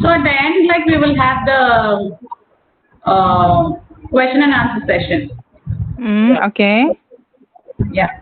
at the end, like, we will have the question and answer session. Okay. Yeah.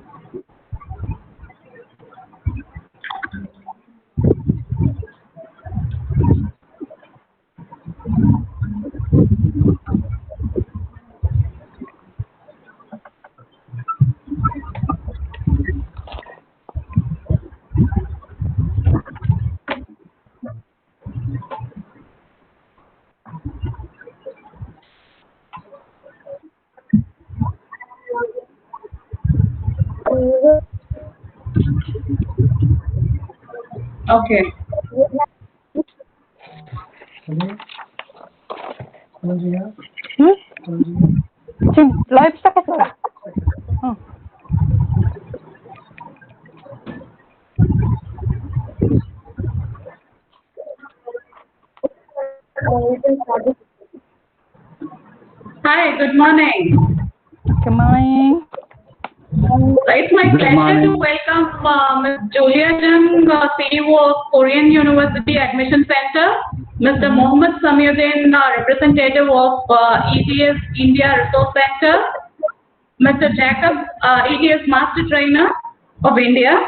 Okay. Live stuck as well. Hi, good morning. Good morning. It's my pleasure to welcome Ms. Julia Jung, CEO of Korean University Admission Center, Mr. Mohammed Samuiddin, representative of ETS India Resource Center, Mr. Jacob, ETS Master Trainer of India.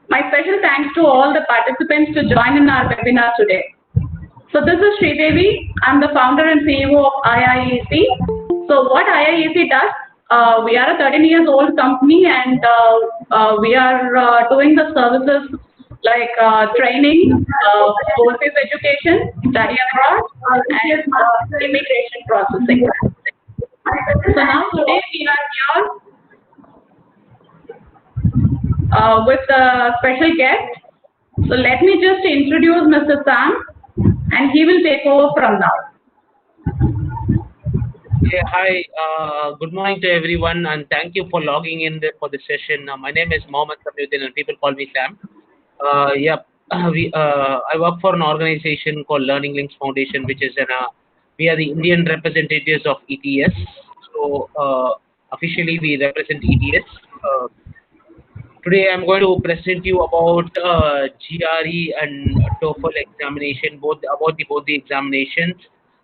My special thanks to all the participants to join in our webinar today. So this is Sridevi. I'm the founder and CEO of IIEC. So what IIEC does, we are a 13 years old company, and we are doing the services like training, overseas education, study abroad, and immigration processing. So now today we are here with a special guest. So let me just introduce Mr. Sam, and he will take over from now. Yeah, hi, good morning to everyone, and thank you for logging in for the session. My name is Mohammed and people call me Sam. I work for an organization called Learning Links Foundation, which is we are the Indian representatives of ETS. So officially we represent ETS. Today I'm going to present you about GRE and TOEFL examination, both the examinations.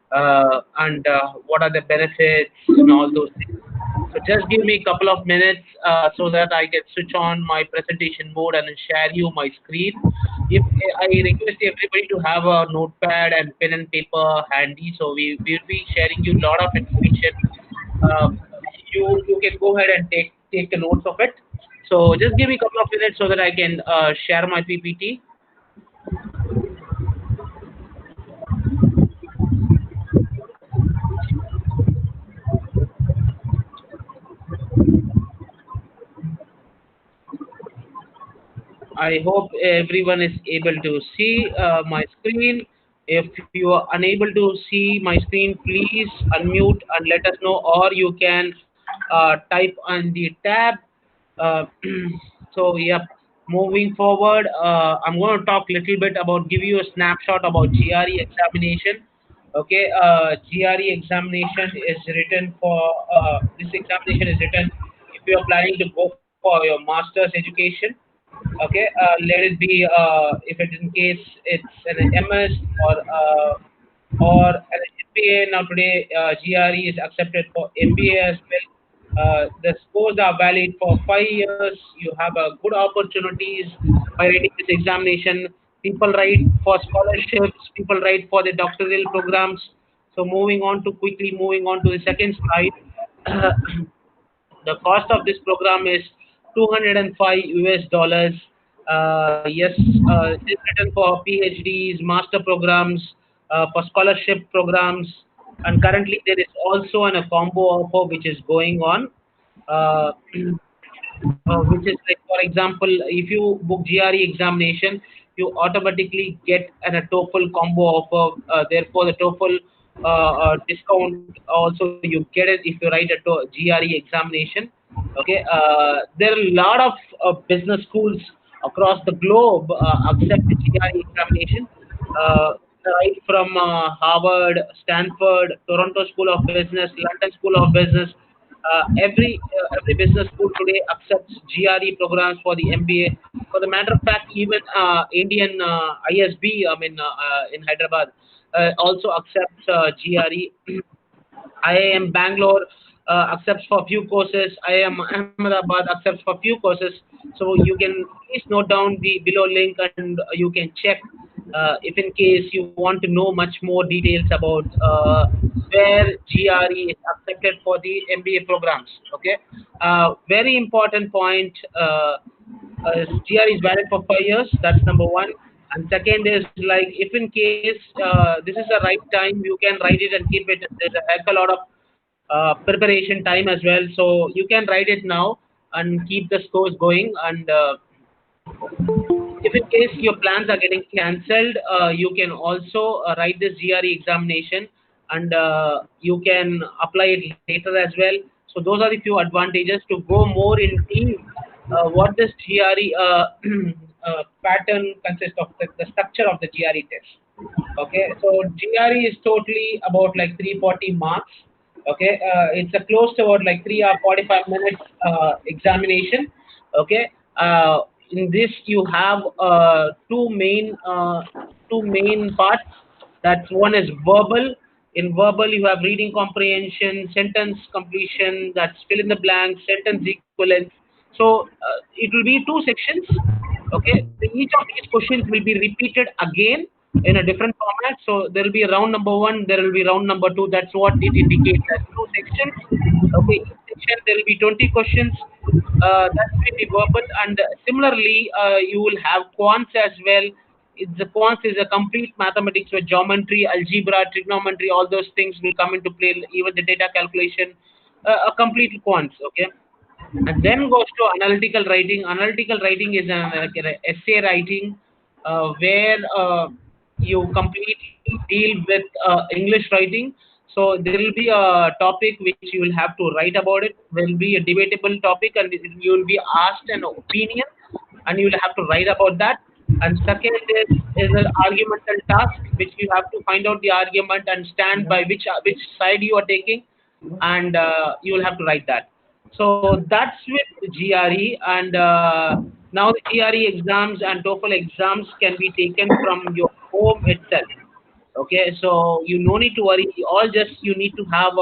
And what are the benefits and all those things. So just give me a couple of minutes so that I can switch on my presentation mode and share you my screen. If I request everybody to have a notepad and pen and paper handy, so we will be sharing you a lot of information. You can go ahead and take the notes of it. So just give me a couple of minutes so that I can share my PPT. I hope everyone is able to see my screen. If you are unable to see my screen, please unmute and let us know, or you can type on the tab. So yeah, moving forward, I'm going to talk a little bit about, give you a snapshot about GRE examination. Okay, GRE examination is written for, this examination is written if you are planning to go for your master's education. Okay, let it be if it's in case it's an MS or an MBA. Now today GRE is accepted for MBA as well. The scores are valid for 5 years. You have good opportunities by writing this examination. People write for scholarships. People write for the doctoral programs. So moving on to the second slide. The cost of this program is $205 US. Yes, it is written for PhDs, master programs, for scholarship programs, and currently there is also a combo offer which is going on. Which is like, for example, if you book GRE examination, you automatically get a TOEFL combo offer. Therefore, the TOEFL discount also you get it if you write a GRE examination. Okay, there are a lot of business schools across the globe accept the GRE examination. Right from Harvard, Stanford, Toronto School of Business, London School of Business. Every business school today accepts GRE programs for the MBA. For the matter of fact, even Indian ISB, in Hyderabad, also accepts GRE. IIM Bangalore accepts for few courses. IIM Ahmedabad accepts for few courses. So you can please note down the below link, and you can check if in case you want to know much more details about where GRE is accepted for the MBA programs. Okay, very important point. GRE is valid for 5 years. That's number one. And second is, like, if in case this is the right time, you can write it and keep it. There's a heck a lot of preparation time as well. So you can write it now and keep the scores going. And if in case your plans are getting cancelled, you can also write this GRE examination, and you can apply it later as well. So those are the few advantages. To go more in deep, what this GRE pattern consists of, the structure of the GRE test. Okay, so GRE is totally about like 340 marks. Okay, it's a close to about like 3 or 45 minutes examination. Okay, in this you have two main parts. That's one is verbal. In verbal, you have reading comprehension, sentence completion, that's fill in the blanks, sentence equivalence. So it will be 2 sections. Okay, each of these questions will be repeated again in a different format. So there will be round number 1, there will be round number 2. That's what it indicates as 2 sections. Okay, each section there will be 20 questions. That will be verbal, and similarly, you will have quants as well. The quants is a complete mathematics with geometry, algebra, trigonometry. All those things will come into play. Even the data calculation, a complete quants. Okay. And then goes to analytical writing. Analytical writing is an essay writing where you completely deal with English writing. So there will be a topic which you will have to write about it. There will be a debatable topic, and you will be asked an opinion, and you will have to write about that. And second is an argumental task, which you have to find out the argument and stand by which side you are taking, and you will have to write that. So that's with GRE, and now the GRE exams and TOEFL exams can be taken from your home itself. Okay, so you no need to worry. All just you need to have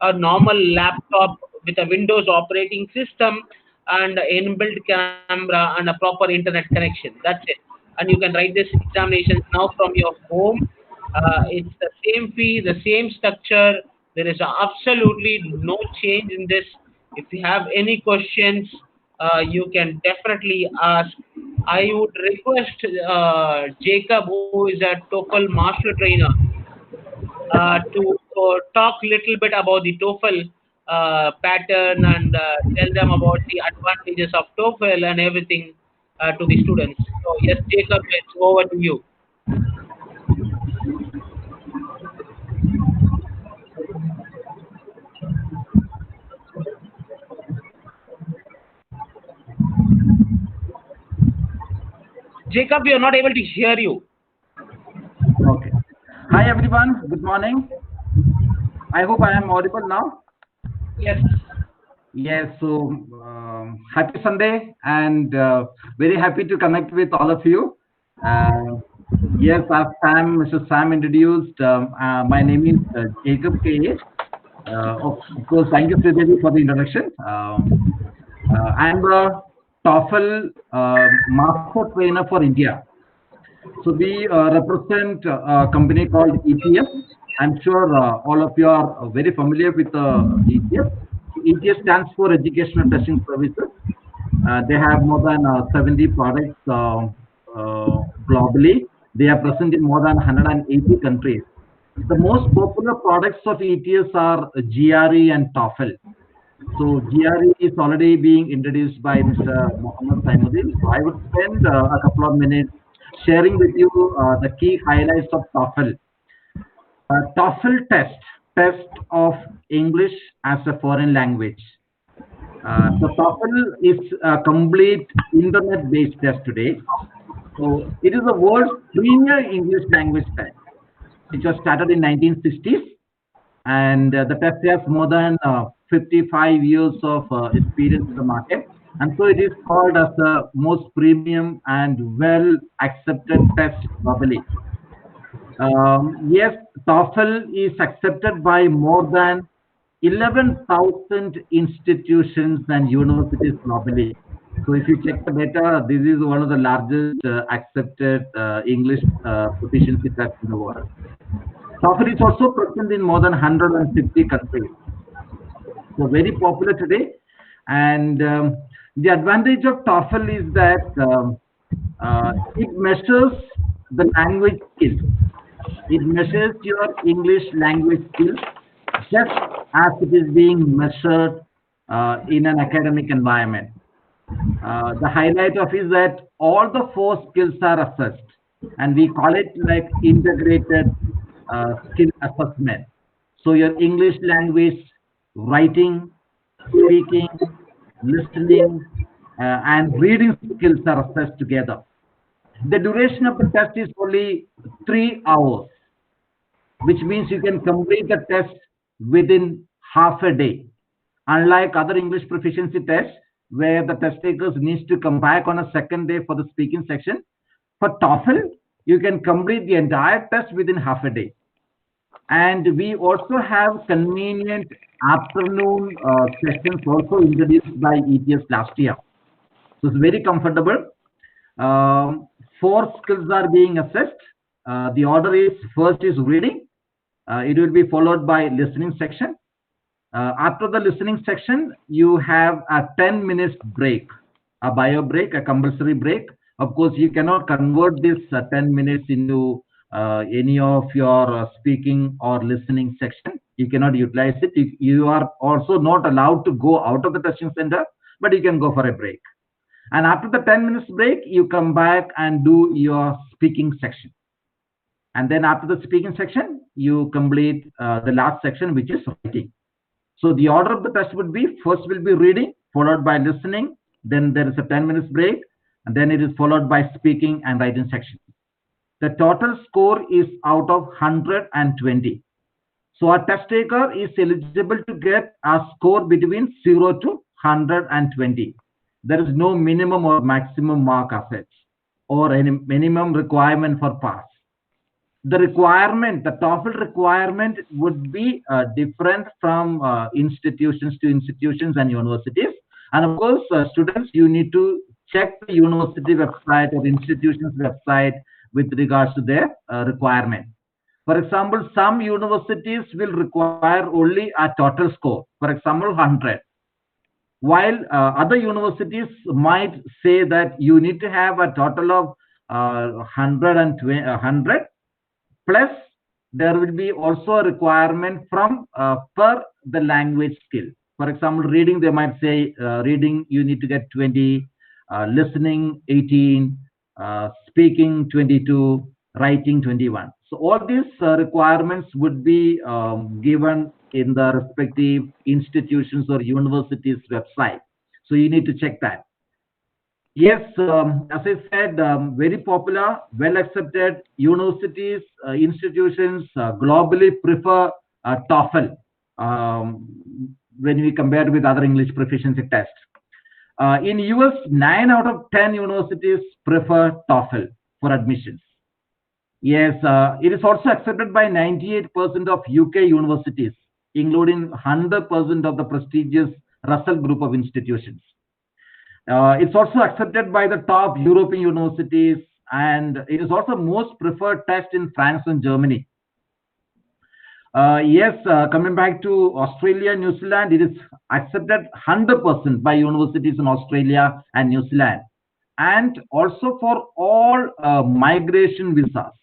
a normal laptop with a Windows operating system and inbuilt camera and a proper internet connection. That's it, and you can write this examinations now from your home. It's the same fee, the same structure. There is absolutely no change in this. If you have any questions, you can definitely ask. I would request Jacob, who is a TOEFL master trainer, to talk little bit about the TOEFL pattern, and tell them about the advantages of TOEFL and everything to the students. So yes, Jacob, it's over to you. Jacob, we are not able to hear you. Okay. Hi everyone. Good morning. I hope I am audible now. Yes. Yes. So happy Sunday, and very happy to connect with all of you. Yes, as Mr. Sam introduced, my name is Jacob K. Of course, thank you, Sridevi, for the introduction. I'm a TOEFL master trainer for India. So we represent a company called ETS. I'm sure all of you are very familiar with ETS. ETS stands for Educational Testing Services. They have more than 70 products globally. They are present in more than 180 countries. The most popular products of ETS are GRE and TOEFL. So GRE is already being introduced by Mr. Mohammed Samuiddin. So I would spend a couple of minutes sharing with you the key highlights of TOEFL. TOEFL test of English as a foreign language. So TOEFL is a complete internet-based test today. So it is the world's premier English language test. It was started in 1960s, and the test has more than 55 years of experience in the market, and so it is called as the most premium and well accepted test globally. Yes, TOEFL is accepted by more than 11,000 institutions and universities globally. So if you check the data, this is one of the largest accepted English proficiency tests in the world. TOEFL is also present in more than 150 countries. So very popular today. And the advantage of TOEFL is that it measures the language skills. It measures your English language skills just as it is being measured in an academic environment. The highlight of is that all the four skills are assessed, and we call it like integrated skill assessment. So your English language, writing, speaking, listening, and reading skills are assessed together. The duration of the test is only 3 hours, which means you can complete the test within half a day. Unlike other English proficiency tests, where the test takers needs to come back on a second day for the speaking section, for TOEFL, you can complete the entire test within half a day. And we also have convenient afternoon sessions also introduced by ETS last year. So it's very comfortable. Four skills are being assessed. The order is first is reading. It will be followed by listening section. After the listening section, you have a 10 minutes break, a bio break, a compulsory break. Of course, you cannot convert this 10 minutes into any of your speaking or listening section. You cannot utilize it. You are also not allowed to go out of the testing center, but you can go for a break. And after the 10 minutes break, you come back and do your speaking section. And then after the speaking section, you complete the last section, which is writing. So the order of the test would be, first will be reading, followed by listening, then there is a 10 minutes break, and then it is followed by speaking and writing section. The total score is out of 120. So a test taker is eligible to get a score between 0 to 120. There is no minimum or maximum mark as such, or any minimum requirement for pass. The requirement, the TOEFL requirement would be different from institutions to institutions and universities. And of course, students, you need to check the university website or institution's website with regards to their requirement. For example, some universities will require only a total score, for example, 100. While other universities might say that you need to have a total of 100 plus there will be also a requirement from per the language skill. For example, reading, they might say reading you need to get 20, listening 18, speaking 22, writing 21. So all these requirements would be given in the respective institutions or universities website. So you need to check that. Yes, as I said, very popular, well accepted. Universities, institutions globally prefer TOEFL when we compare with other English proficiency tests. In US, 9 out of 10 universities prefer TOEFL for admissions. Yes, it is also accepted by 98% of UK universities, including 100% of the prestigious Russell Group of institutions. It's also accepted by the top European universities, and it is also most preferred test in France and Germany. Yes, coming back to Australia, New Zealand, it is accepted 100% by universities in Australia and New Zealand, and also for all migration visas.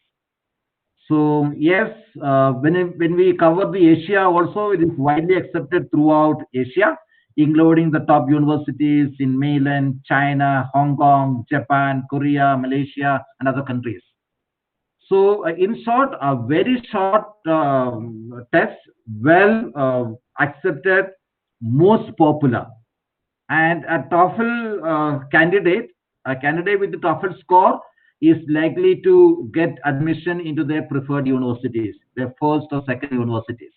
So yes, when we cover the Asia also, it is widely accepted throughout Asia, including the top universities in mainland China, Hong Kong, Japan, Korea, Malaysia, and other countries. So in short, a very short test, well accepted, most popular. And a TOEFL candidate, a candidate with the TOEFL score is likely to get admission into their preferred universities, their first or second universities.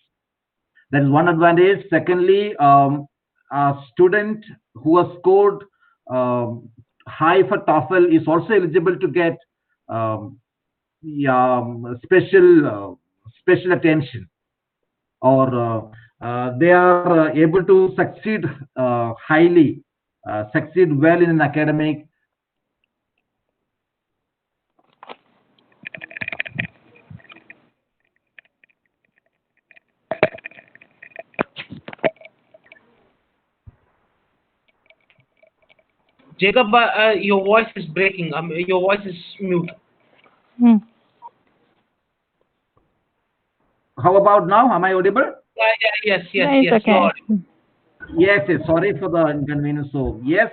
That is one advantage. Secondly, a student who has scored high for TOEFL is also eligible to get special attention, or they are able to succeed highly, succeed well in an academic. Jacob, your voice is breaking. Your voice is mute. Hmm. How about now? Am I audible? Yes, Yeah, it's yes. okay. Yes, yes. Sorry for the inconvenience. So yes,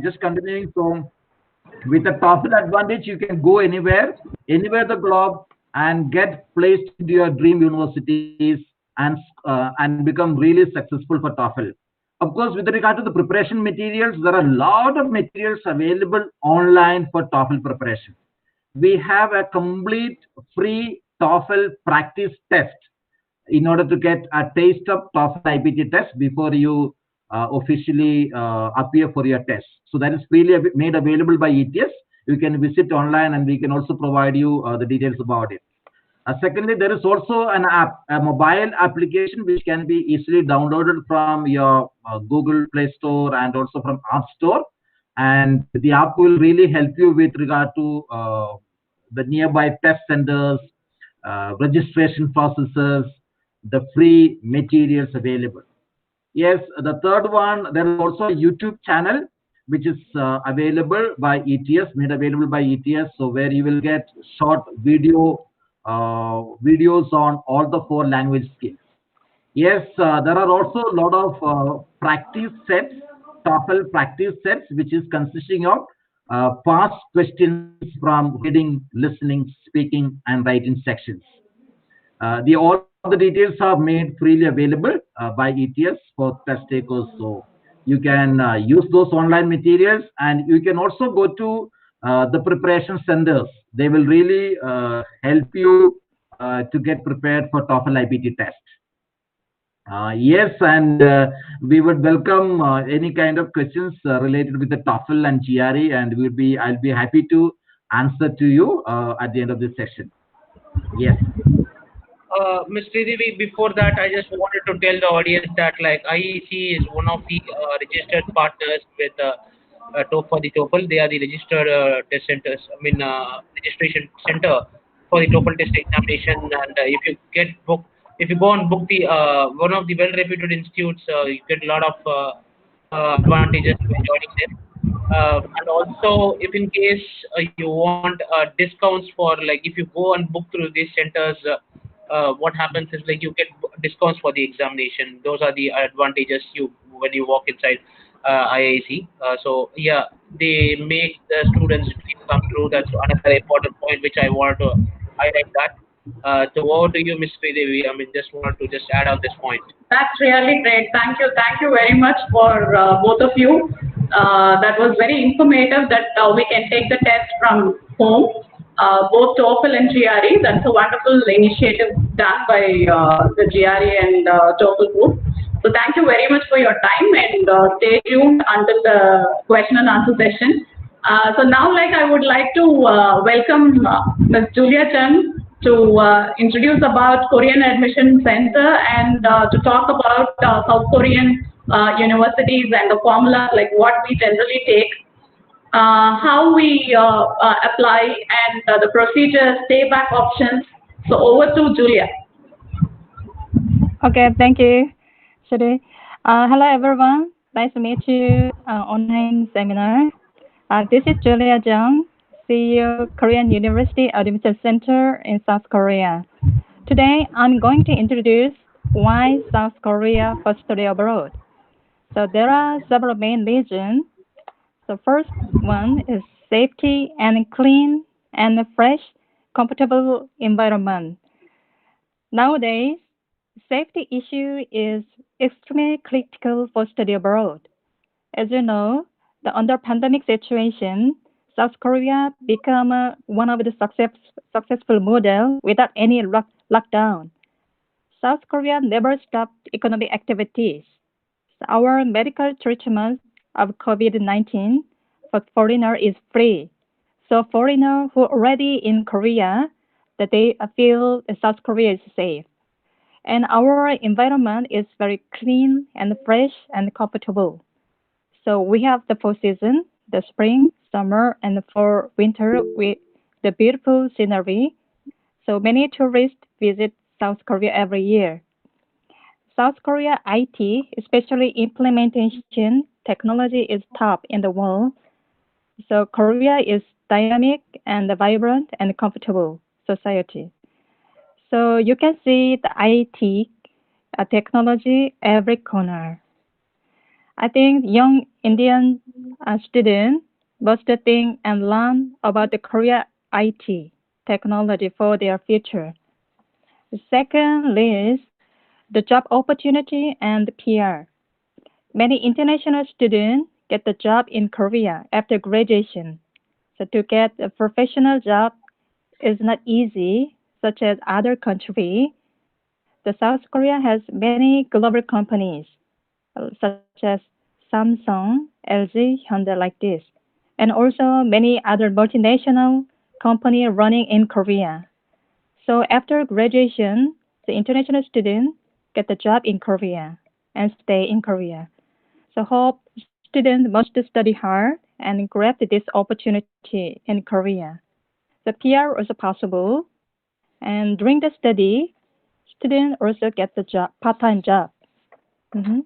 just continuing. So with the TOEFL advantage, you can go anywhere the globe, and get placed into your dream universities, and become really successful for TOEFL. Of course, with regard to the preparation materials, there are a lot of materials available online for TOEFL preparation. We have a complete free TOEFL practice test in order to get a taste of TOEFL IPT test before you officially appear for your test. So that is freely made available by ETS. You can visit online, and we can also provide you the details about it. Secondly, there is also an app, a mobile application, which can be easily downloaded from your Google Play Store and also from App Store. And the app will really help you with regard to the nearby test centers, registration processes, the free materials available. Yes, the third one, there is also a YouTube channel which is available by ETS, made available by ETS. So where you will get short videos on all the 4 language skills. Yes, there are also a lot of practice sets, TOEFL practice sets, which is consisting of past questions from reading, listening, speaking, and writing sections. All the details are made freely available by ETS for test takers. So you can use those online materials, and you can also go to the preparation centers. They will really help you to get prepared for TOEFL IPT test. Yes, and we would welcome any kind of questions related with the TOEFL and GRE, and I'll be happy to answer to you at the end of this session. Yes. Ms. Sridevi, before that, I just wanted to tell the audience that like IEC is one of the registered partners with for the TOEFL. They are the registered test centers. Registration center for the TOEFL test examination. And if you go and book the one of the well-reputed institutes, you get a lot of advantages by joining them. And also, if in case you want discounts for, like, if you go and book through these centers, what happens is like you get discounts for the examination. Those are the advantages when you walk inside IIEC. So yeah, they make the students' dream come true. That's another important point which I wanted to highlight that. So over to you, Ms. Sridevi. Just wanted to just add on this point. That's really great. Thank you. Thank you very much for both of you. That was very informative that we can take the test from home, both TOEFL and GRE. That's a wonderful initiative done by the GRE and TOEFL group. So thank you very much for your time, and stay tuned until the question and answer session. So now, I would like to welcome Ms. Julia Jung to introduce about Korean Admission Center, and to talk about South Korean universities and the formula, like what we generally take, how we apply, and the procedure, stay back options. So over to Julia. Okay, thank you, Sri. Hello, everyone. Nice to meet you online seminar. This is Julia Jung, CEO, Korean University Admission Center in South Korea. Today, I'm going to introduce why South Korea for study abroad. So there are several main reasons. The first one is safety and clean and fresh, comfortable environment. Nowadays, safety issue is extremely critical for study abroad. As you know, under pandemic situation, South Korea became one of the successful model without any lockdown. South Korea never stopped economic activities. Our medical treatment of COVID-19 for foreigner is free. So foreigner who already in Korea that they feel South Korea is safe. And our environment is very clean and fresh and comfortable. So we have the 4 seasons, the spring, summer, and for winter with the beautiful scenery. So many tourists visit South Korea every year. South Korea IT, especially implementation technology, is top in the world. So Korea is dynamic and vibrant and comfortable society. So you can see the IT technology every corner. I think young Indian students must think and learn about the Korea IT technology for their future. The second is the job opportunity and PR. Many international students get the job in Korea after graduation. So to get a professional job is not easy, such as other countries. The South Korea has many global companies, such as Samsung, LG, Hyundai, like this, and also many other multinational companies running in Korea. So after graduation, the international students get the job in Korea and stay in Korea. So hope students must study hard and grab this opportunity in Korea. The PR also possible, and during the study, students also get the job, part-time job. Mhm.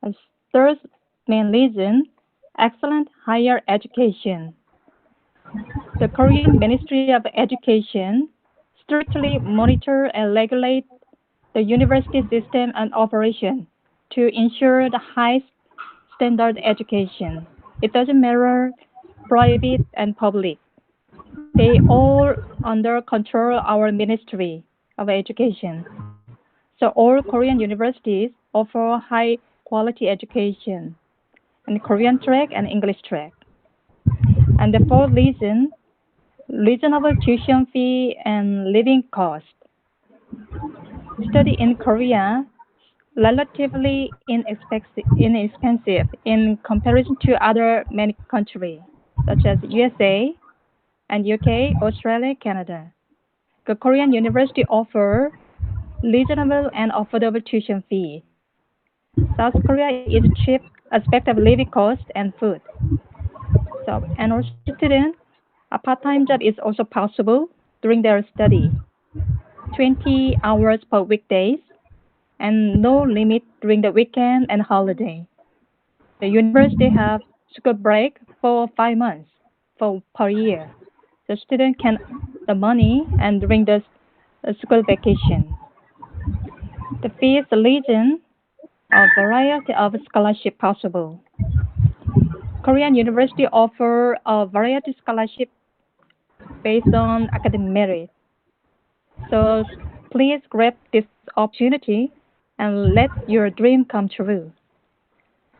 As third main reason, excellent higher education. The Korean Ministry of Education strictly monitor and regulate the university system and operation to ensure the highest standard education. It doesn't matter private and public. They all under control our Ministry of Education. So all Korean universities offer high quality education in Korean track and English track. And the fourth reason, reasonable tuition fee and living cost. Study in Korea relatively inexpensive in comparison to other many countries, such as USA and UK, Australia, Canada. The Korean university offer reasonable and affordable tuition fee. South Korea is cheap aspect of living cost and food. So, and also students, a part-time job is also possible during their study. 20 hours per weekdays and no limit during the weekend and holiday. The university have school break for 5 months per year. The student can the money and during the school vacation. The fifth reason, a variety of scholarship possible. Korean university offer a variety scholarship based on academic merit. So please grab this opportunity and let your dream come true.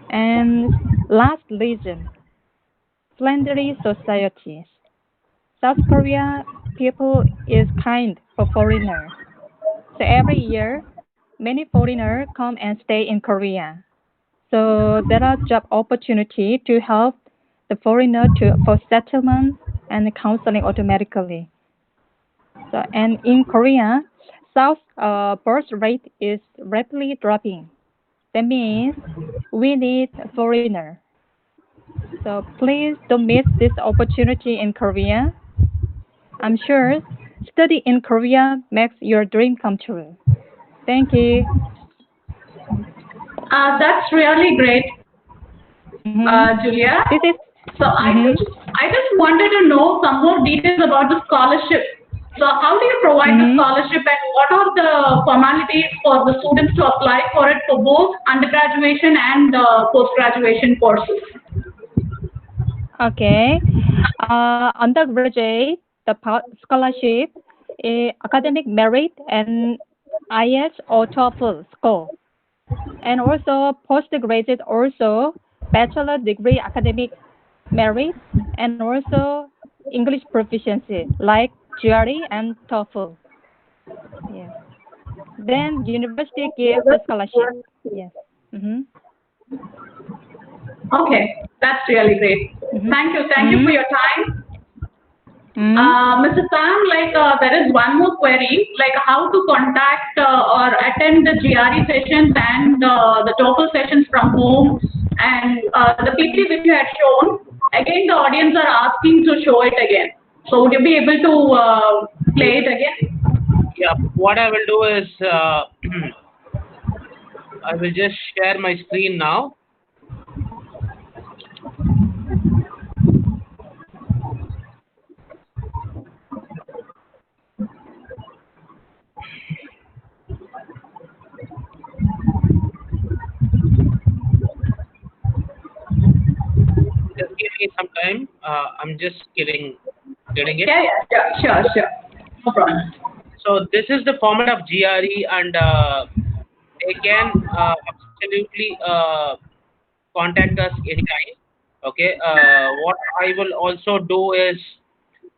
And last reason, friendly societies. South Korea people is kind for foreigners. So every year, many foreigners come and stay in Korea. So there are job opportunity to help the foreigner for settlement and counseling automatically. So and in Korea, South birth rate is rapidly dropping. That means we need a foreigner. So please don't miss this opportunity in Korea. I'm sure study in Korea makes your dream come true. Thank you. That's really great, Julia. This is So I just wanted to know some more details about the scholarship. So how do you provide the scholarship and what are the formalities for the students to apply for it for both undergraduation and post-graduation courses? Okay. Undergraduate, the scholarship, academic merit, and IELTS or TOEFL score. And also postgraduate, also bachelor degree academic merit, and also English proficiency like GRE and TOEFL. Yes. Then university gives the scholarship. Yes. Okay, that's really great. Thank you for your time. Mr. Sam, like there is one more query, like how to contact or attend the GRE sessions and the TOEFL sessions from home, and the PPT which you had shown. Again, the audience are asking to show it again. So would you be able to play it again? Yeah. What I will do is I will just share my screen now. Just give me some time. I'm just getting it. Yeah, sure. No problem. So this is the format of GRE, and they can absolutely contact us anytime. Okay. What I will also do is,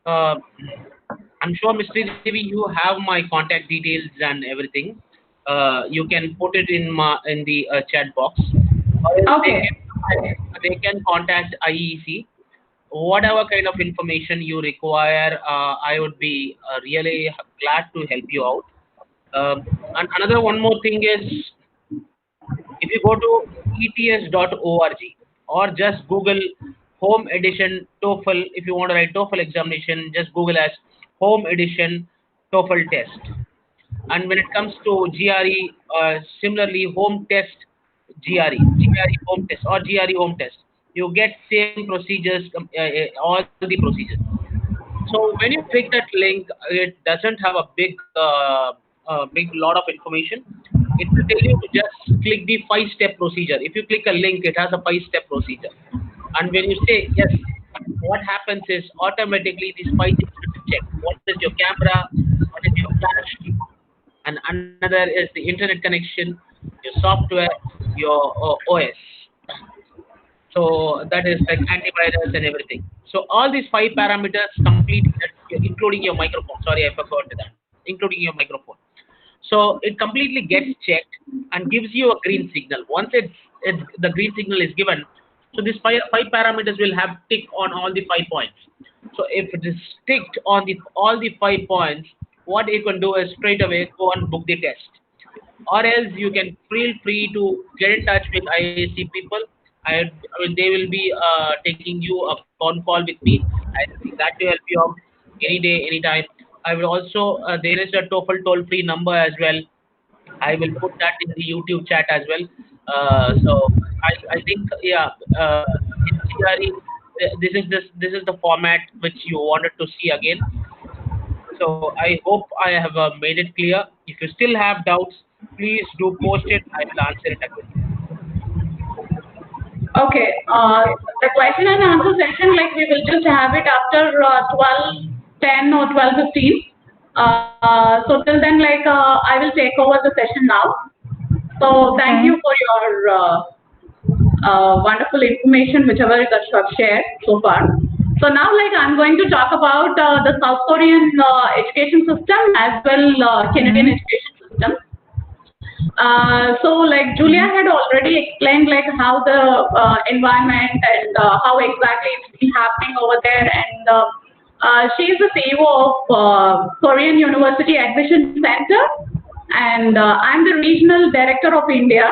I'm sure Ms. Sridevi, you have my contact details and everything. You can put it in the chat box. Okay. They can contact IEC. Whatever kind of information you require, I would be really glad to help you out. And another one more thing is, if you go to ets.org or just Google Home Edition TOEFL, if you want to write TOEFL examination, just Google as Home Edition TOEFL test. And when it comes to GRE, similarly, home test GRE home test or GRE home test, you get same procedures, all the procedures. So when you click that link, it doesn't have a big lot of information. It will tell you to just click the 5-step procedure. If you click a link, it has a 5-step procedure. And when you say yes, what happens is automatically these 5 things will be checked. What is your camera? What is your flash? And another is the internet connection, your software, your OS. So that is like antivirus and everything. So all these 5 parameters complete, including your microphone. Sorry, I forgot that. Including your microphone. So it completely gets checked and gives you a green signal. Once the green signal is given, so these 5 parameters will have tick on all the 5 points. So if it is ticked on all the 5 points, what you can do is straight away go and book the test. Or else you can feel free to get in touch with IIEC people. I mean, they will be taking you a phone call with me. I'll be glad to help you out any day, anytime. I will also, there is a TOEFL toll-free number as well. I will put that in the YouTube chat as well. So I think, yeah, in GRE, this is the format which you wanted to see again. So I hope I have made it clear. If you still have doubts, please do post it. I will answer it again. Okay. The question and answer session, like we will just have it after 12:10 or 12:15. So till then, like I will take over the session now. So thank you for your wonderful information, whichever that you have shared so far. So now, like I'm going to talk about the South Korean education system as well Canadian education system. So like Julia had already explained like how the environment and how exactly it's been happening over there, and she is the CEO of Korean University Admission Center, and I'm the regional director of India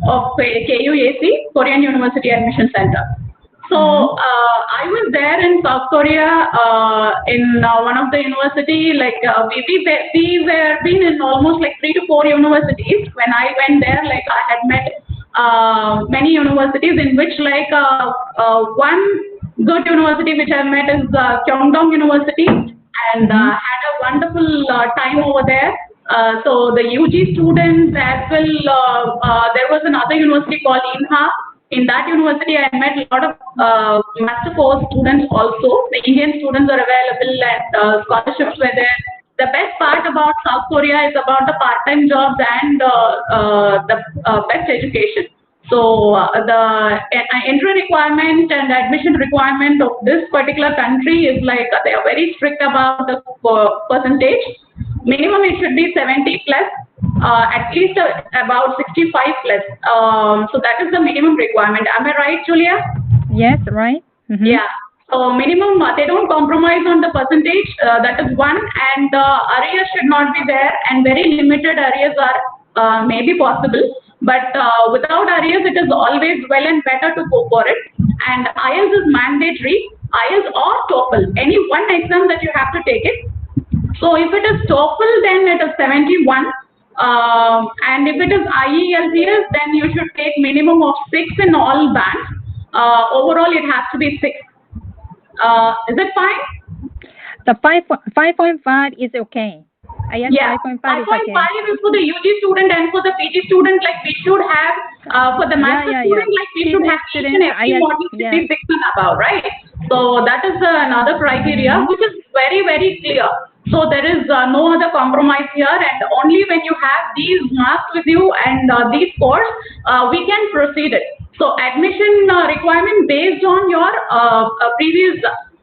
of KUAC, Korean University Admission Center. So I was there in South Korea in one of the university. Like we were been in almost like 3 to 4 universities. When I went there, like I had met many universities, in which like one good university which I met is Kyongdong University, and had a wonderful time over there. So the UG students as well. There was another university called INHA. In that university, I met a lot of master course students also. The Indian students are available, and scholarships were there. The best part about South Korea is about the part-time jobs and the best education. So the entry requirement and admission requirement of this particular country is like they are very strict about the percentage. Minimum it should be 70 plus. At least about 65 plus. So that is the minimum requirement. Am I right, Julia? Yes, right. Yeah. So minimum, they don't compromise on the percentage, that is one, and arrears should not be there, and very limited arrears are maybe possible, but without arrears it is always well and better to go for it. And IELTS is mandatory, IELTS or TOEFL, any one exam that you have to take it. So if it is TOEFL, then it is 71. And if it is IELTS, then you should take minimum of 6 in all bands. Overall, it has to be 6. Is it fine? The 5.5 is okay. Yeah, 5.5 is for the UG student, and for the PG student, like we should have, for the master student, like we should have each and every module 56 and above, right? So that is another criteria, which is very, very clear. So there is no other compromise here, and only when you have these marks with you and these scores, we can proceed it. So admission requirement based on your previous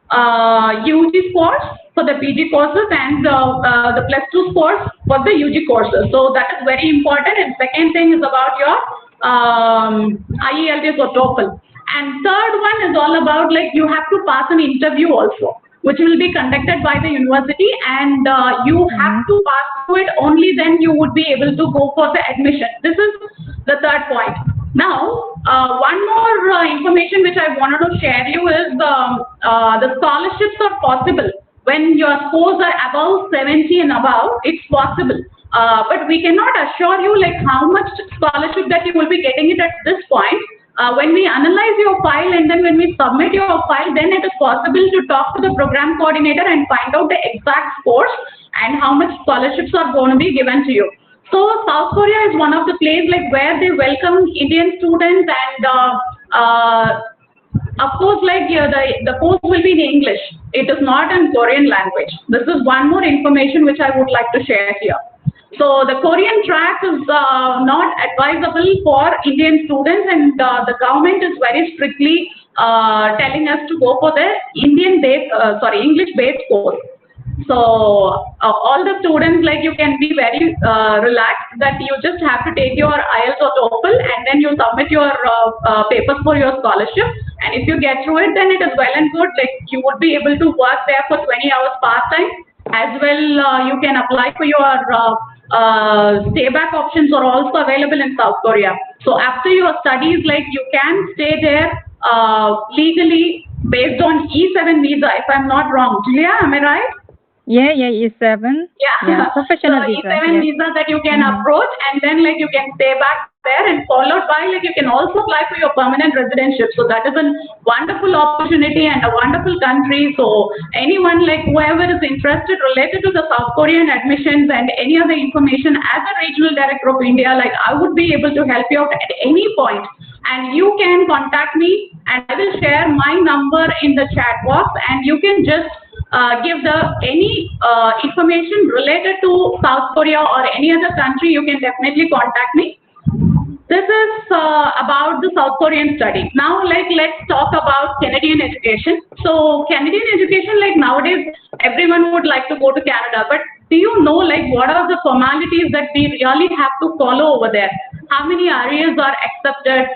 UG scores for the PG courses and the +2 scores for the UG courses. So that is very important. And second thing is about your IELTS or TOEFL. And third one is all about, like, you have to pass an interview also, which will be conducted by the university, and you have to pass through it. Only then you would be able to go for the admission. This is the third point. Now, one more information which I wanted to share you is the scholarships are possible. When your scores are above 70 and above, it's possible. But we cannot assure you like how much scholarship that you will be getting it at this point. When we analyze your file and then when we submit your file, then it is possible to talk to the program coordinator and find out the exact scores and how much scholarships are going to be given to you. So South Korea is one of the places like where they welcome Indian students, and of course, like the course will be in English. It is not in Korean language. This is one more information which I would like to share here. So the Korean track is not advisable for Indian students, and the government is very strictly telling us to go for the English-based course. So all the students, like, you can be very relaxed that you just have to take your IELTS or TOEFL and then you submit your papers for your scholarship. And if you get through it, then it is well and good. Like, you would be able to work there for 20 hours part-time. As well, you can apply for your stay-back options are also available in South Korea. So after your studies, like, you can stay there legally based on E7 visa, if I'm not wrong. Julia, am I right? Yeah, E7. Yeah, professional so visa. E7 visa that you can approach, and then like you can stay back there, and followed by like you can also apply for your permanent residentship. So that is a wonderful opportunity and a wonderful country. So anyone, like whoever is interested related to the South Korean admissions and any other information, as a regional director of India, like I would be able to help you out at any point. And you can contact me, and I will share my number in the chat box, and you can just give any information related to South Korea or any other country. You can definitely contact me. This is about the South Korean study. Now, like, let's talk about Canadian education. So Canadian education, like nowadays, everyone would like to go to Canada, but do you know like what are the formalities that we really have to follow over there? How many areas are accepted,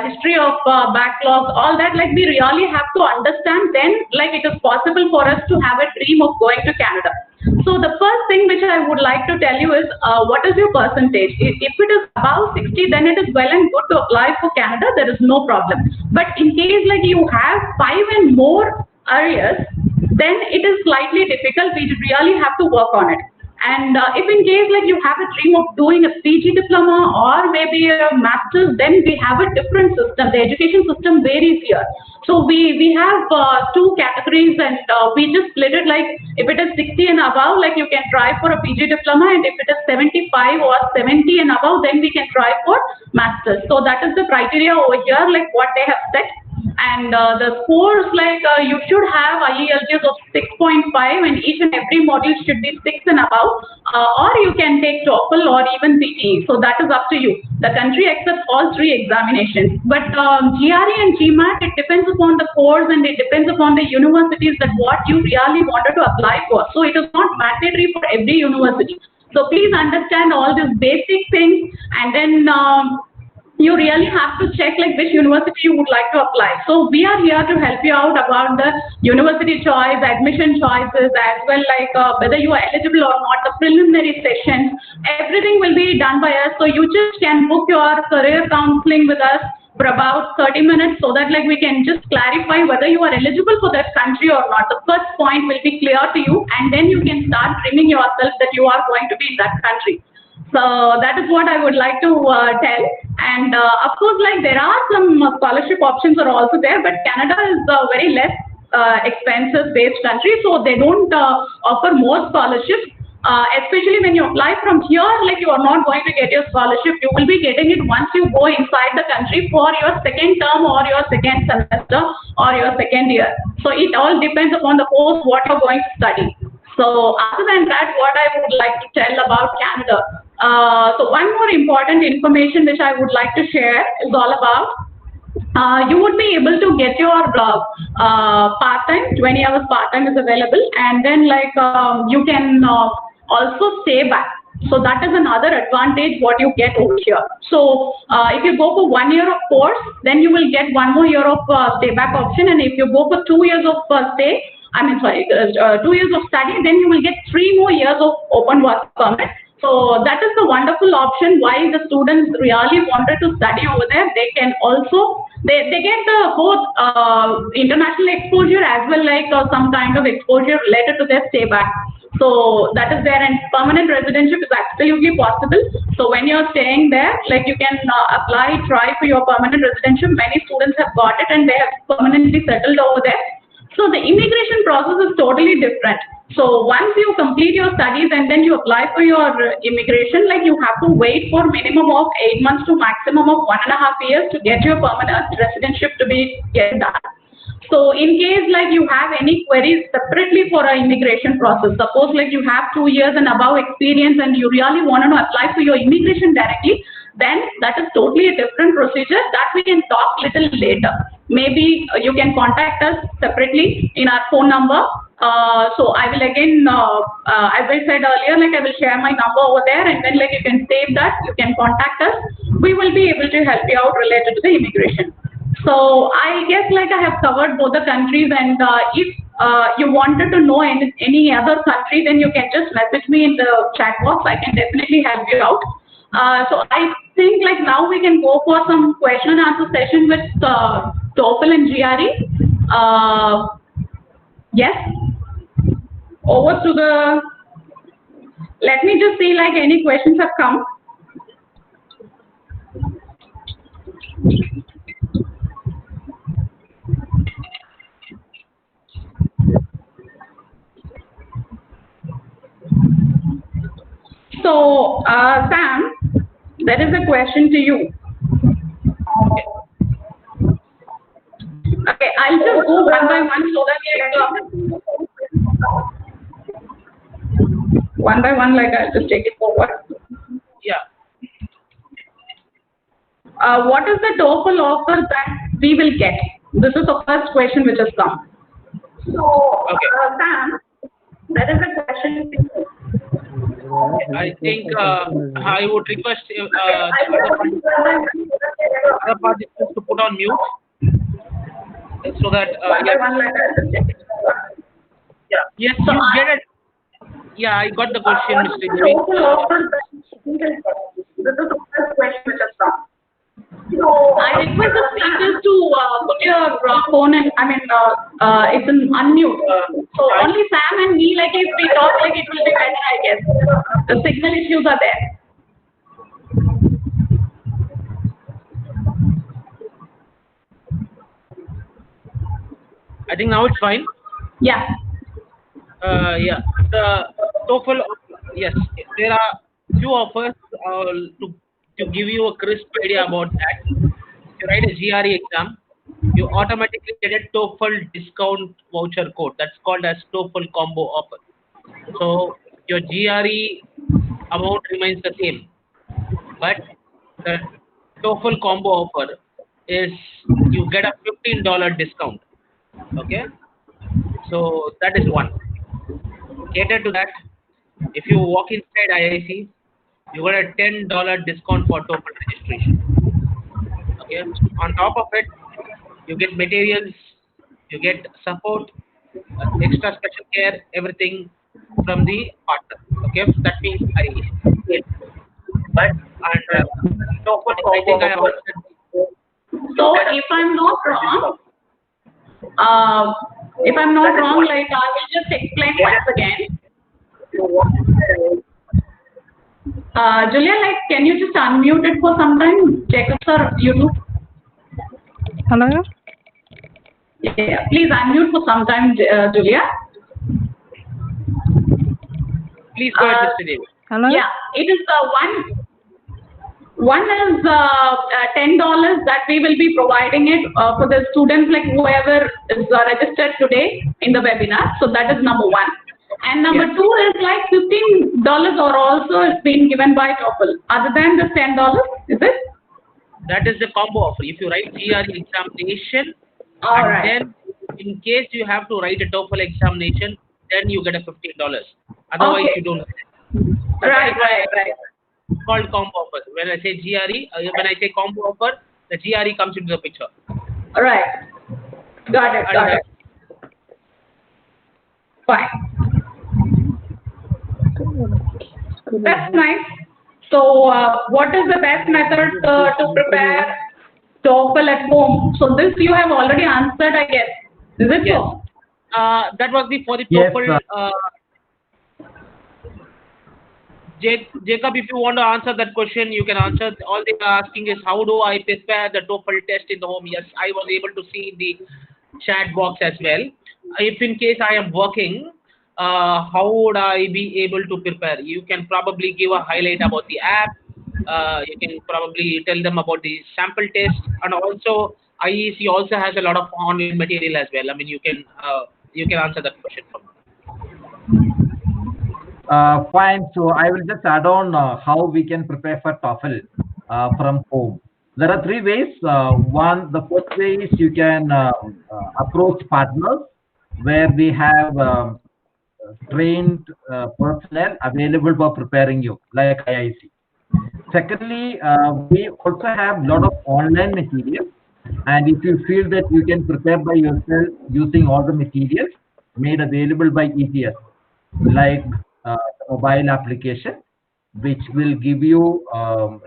history of backlogs, all that, like we really have to understand, then like it is possible for us to have a dream of going to Canada. So the first thing which I would like to tell you is what is your percentage? If it is above 60, then it is well and good to apply for Canada, there is no problem. But in case like you have 5 and more areas, then it is slightly difficult. We really have to work on it. And if in case like you have a dream of doing a PG diploma or maybe a master's, then we have a different system. The education system varies here. So we have 2 categories, and we just split it like if it is 60 and above, like you can try for a PG diploma, and if it is 75 or 70 and above, then we can try for master's. So that is the criteria over here, like what they have set. And the scores, like you should have IELTS of 6.5, and each and every module should be 6 and above, or you can take TOEFL or even PTE. So that is up to you. The country accepts all 3 examinations. But GRE and GMAT, it depends upon the course and it depends upon the universities that what you really wanted to apply for. So it is not mandatory for every university. So please understand all these basic things, and then you really have to check like which university you would like to apply. So we are here to help you out about the university choice, admission choices, as well like whether you are eligible or not, the preliminary sessions, everything will be done by us. So you just can book your career counseling with us for about 30 minutes so that like we can just clarify whether you are eligible for that country or not. The first point will be clear to you, and then you can start dreaming yourself that you are going to be in that country. So that is what I would like to tell. And of course, like there are some scholarship options are also there, but Canada is a very less expensive based country, so they don't offer more scholarships. Especially when you apply from here, like you are not going to get your scholarship. You will be getting it once you go inside the country for your second term or your second semester or your second year. So it all depends upon the course what you're going to study. So other than that, what I would like to tell about Canada. So one more important information which I would like to share is all about you would be able to get your part-time, 20 hours part-time is available, and then like you can also stay back. So that is another advantage what you get over here. So if you go for 1 year of course, then you will get 1 more year of stay back option, and if you go for 2 years of 2 years of study, then you will get 3 more years of open work permit. So that is the wonderful option why the students really wanted to study over there. They can also, they get the both international exposure as well like some kind of exposure related to their stay back. So that is there, and permanent residency is absolutely possible. So when you're staying there, like you can try for your permanent residency. Many students have got it and they have permanently settled over there. So the immigration process is totally different. So once you complete your studies and then you apply for your immigration, like you have to wait for minimum of 8 months to maximum of 1.5 years to get your permanent residency to be get done. So in case like you have any queries separately for an immigration process, suppose like you have 2 years and above experience and you really want to apply for your immigration directly, then that is totally a different procedure that we can talk little later. Maybe you can contact us separately in our phone number. So I will again, as I said earlier, like I will share my number over there, and then like you can save that, you can contact us. We will be able to help you out related to the immigration. So I guess like I have covered both the countries, and if you wanted to know any other country, then you can just message me in the chat box. I can definitely help you out. So I think like now we can go for some question and answer session with TOEFL and GRE. Yes. Over to the. Let me just see like any questions have come. So, Sam, there is a question to you. Okay, I'll just go one by one so that we one by one, like I'll just take it forward. Yeah. What is the TOEFL offer that we will get? This is the first question which has come. So, okay. Sam, there is a question to you. I think I would request the other participants to put on mute so that yes, you get it. Yeah, I got the question, Mr. Jung. This is the first question which has come. So I request the speakers to put your phone and it's an unmute. So only Sam and me, like if we talk, like it will be better, I guess. The signal issues are there. I think now it's fine. Yeah. Yeah. The TOEFL, yes, there are few offers to give you a crisp idea about that. If you write a GRE exam, you automatically get a TOEFL discount voucher code. That's called as TOEFL combo offer. So your GRE amount remains the same, but the TOEFL combo offer is you get a $15 discount. Okay, so that is one. Cater to that. If you walk inside IIEC, you got a $10 discount for TOEFL registration. Okay. On top of it, you get materials, you get support, extra special care, everything from the partner. Okay, that means IELTS. But and I think I have answered. So if I'm not wrong, like I will just explain once again. Julia, like, can you just unmute it for some time? Check up, sir, YouTube. Hello? Yeah, please unmute for some time, Julia. Please go ahead, Mr. Devi. Hello? Yeah, it is one is $10 that we will be providing it for the students, like whoever is registered today in the webinar. So that is number one. And number two is like $15 are also being given by TOEFL. Other than this $10, is it? That is the combo offer. If you write GRE examination, then in case you have to write a TOEFL examination, then you get a $15. Otherwise, you don't. Right. It's called combo offer. When I say GRE, when I say combo offer, the GRE comes into the picture. Right. Got it. Fine. That's nice. So, what is the best method to prepare TOEFL at home? So this you have already answered, I guess. Is it so? That was for the TOEFL. Jacob, if you want to answer that question, you can answer. All they are asking is, how do I prepare the TOEFL test in the home? Yes, I was able to see in the chat box as well. If in case I am working, how would I be able to prepare? You can probably give a highlight about the app. You can probably tell them about the sample test, and also IEC also has a lot of online material as well. I mean, you can answer that question for me. Fine. So I will just add on how we can prepare for TOEFL from home. There are three ways. The first way is you can approach partners where we have trained personnel available for preparing you, like IIEC. Secondly, we also have a lot of online materials, and if you feel that you can prepare by yourself using all the materials made available by ETS, like mobile application, which will give you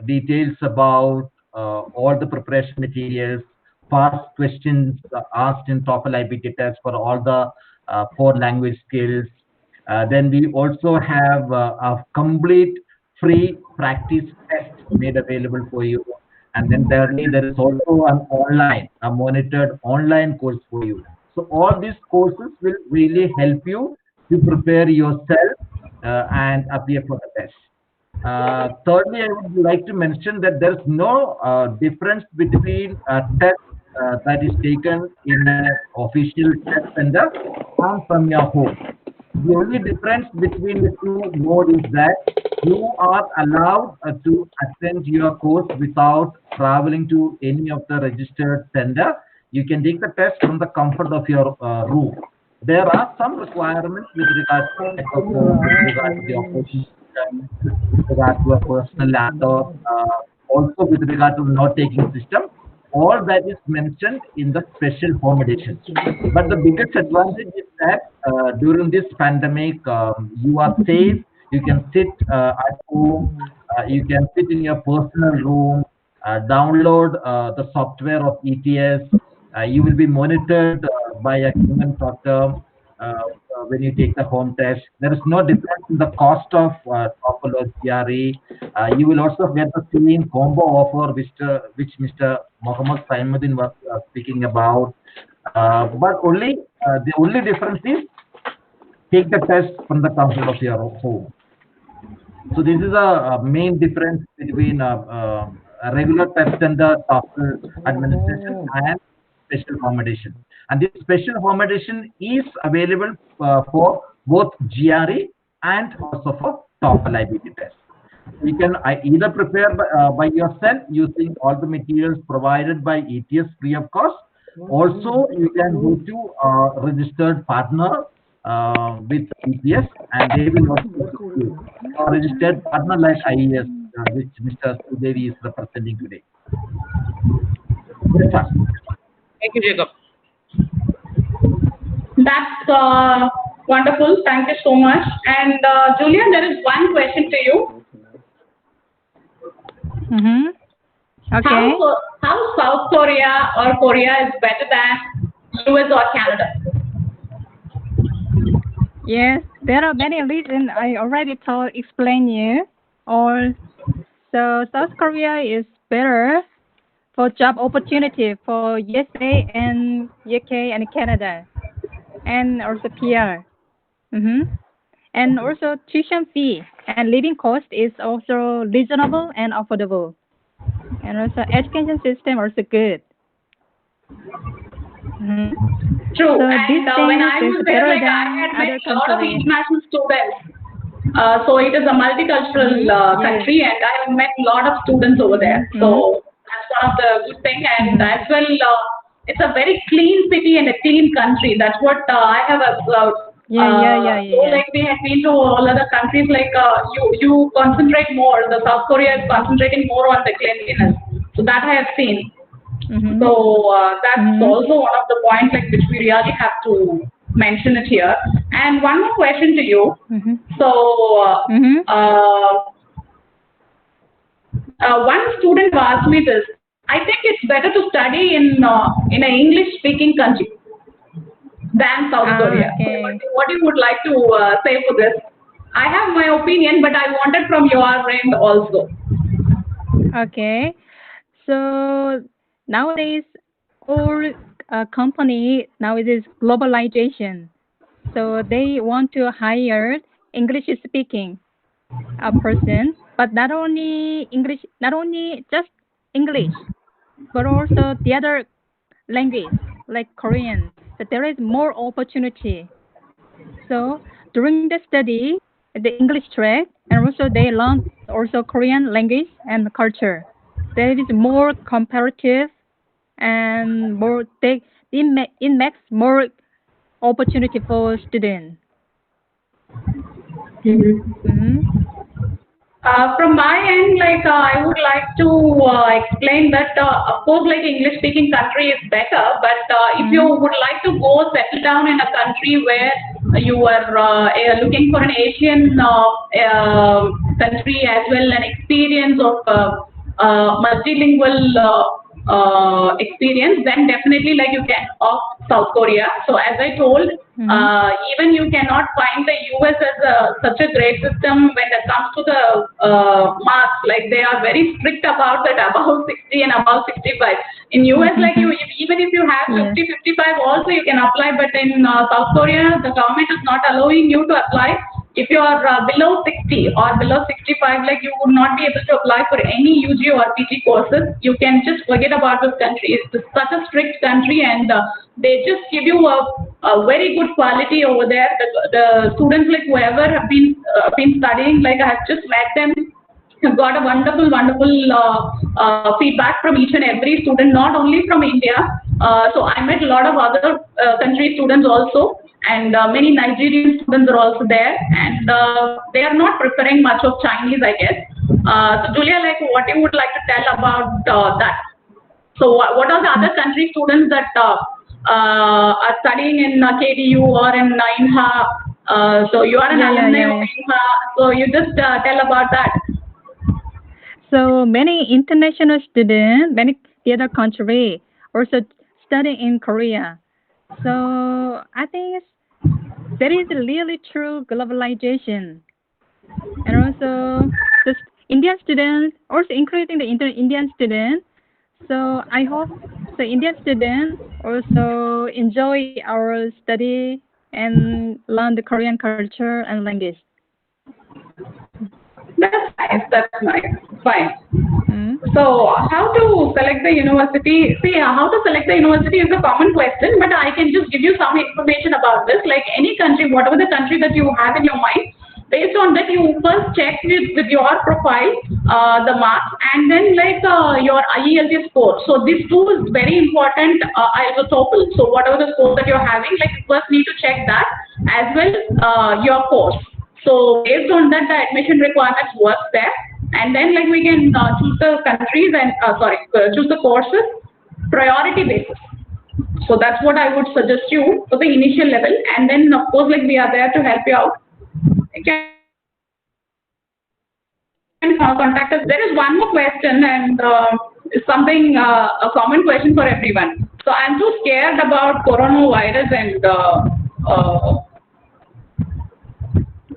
details about all the preparation materials, past questions asked in TOEFL IBT test for all the 4 language skills. Then we also have a complete free practice test made available for you. And then thirdly, there is also a monitored online course for you. So all these courses will really help you to prepare yourself and appear for the test. Thirdly, I would like to mention that there is no difference between a test that is taken in an official test center and from your home. The only difference between the two modes is that you are allowed to attend your course without traveling to any of the registered center. You can take the test from the comfort of your room. There are some requirements with regard to the operating system, with regard to a personal laptop, also with regard to note-taking system. All that is mentioned in the special home edition. But the biggest advantage is that during this pandemic, you are safe. You can sit at home. You can sit in your personal room. Download the software of ETS. You will be monitored by a human doctor when you take the home test. There is no difference in the cost of TOEFL or GRE. You will also get the same combo offer which Mr. Mohammed Samuiddin was speaking about. But the only difference is take the test from the comfort of your home. So this is a main difference between a regular test and the TOEFL administration and special accommodation. And this special accommodation is available for both GRE and also for TOEFL IBT test. You can either prepare by yourself using all the materials provided by ETS free of cost. Also, you can go to a registered partner with ETS, and they will also do a registered partner like IES, which Mr. Sridevi is representing today. Yes, sir. Thank you, Jacob. That's wonderful. Thank you so much. And Julia, there is one question to you. Okay. How South Korea or Korea is better than US or Canada? Yes, there are many reasons I already explain you. Or so South Korea is better for job opportunity for USA and UK and Canada, and also PR. And also tuition fee and living cost is also reasonable and affordable. And also education system also good. True. So And these when things I is was there, better like I had than met other a lot of countries. international students. So it is a multicultural country, and I have met a lot of students over there. So that's one of the good things. And as well, it's a very clean city and a clean country. That's what I have observed. So like we have been to all other countries, like you concentrate more. The South Korea is concentrating more on the cleanliness. So that I have seen. So that's also one of the points like which we really have to mention it here. And one more question to you. So one student asked me this. I think it's better to study in an English-speaking country than South Korea. Okay. What you would like to say for this? I have my opinion, but I wanted from your end also. Okay. So nowadays, all company now it is globalization. So they want to hire English speaking person, but not only English, not only just English, but also the other language like Korean. But there is more opportunity. So during the study, the English track, and also they learn also Korean language and culture. There is more comparative and more it makes more opportunity for students. From my end, like I would like to explain that of course, like English-speaking country is better, but if you would like to go settle down in a country where you are looking for an Asian country as well, an experience of multilingual experience, then definitely like you can opt South Korea. So as I told, even you cannot find the US as such a great system when it comes to the marks. Like they are very strict about that above 60 and above 65. In US, like you, even if you have 50, 55 also you can apply, but in South Korea, the government is not allowing you to apply. If you are below 60 or below 65, like you would not be able to apply for any UG or PG courses. You can just forget about this country. It's such a strict country, and they just give you a very good quality over there. The students, like whoever have been studying, like I have just met them, have got a wonderful feedback from each and every student, not only from India. So I met a lot of other country students also. And many Nigerian students are also there, and they are not preferring much of Chinese, I guess. So Julia, like what you would like to tell about that? So what are the other country students that are studying in KDU or in INHA? So you are an alumni of INHA, so you just tell about that. So many international students, many the other country also studying in Korea. So I think there is really true globalization, and also the Indian students, also including the Indian students. So I hope the Indian students also enjoy our study and learn the Korean culture and language. That's nice. That's nice. Fine. So how to select the university? See, how to select the university is a common question, but I can just give you some information about this. Like any country, whatever the country that you have in your mind, based on that you first check with your profile the marks, and then like your IELTS score. So these two is very important. IELTS TOEFL. So whatever the score that you're having, like you first need to check that as well your course. So based on that, the admission requirements works there, and then like we can choose the countries and choose the courses, priority basis. So that's what I would suggest you for the initial level, and then of course, like we are there to help you out. You can contact us. There is one more question, and it's something a common question for everyone. So I'm too scared about coronavirus, and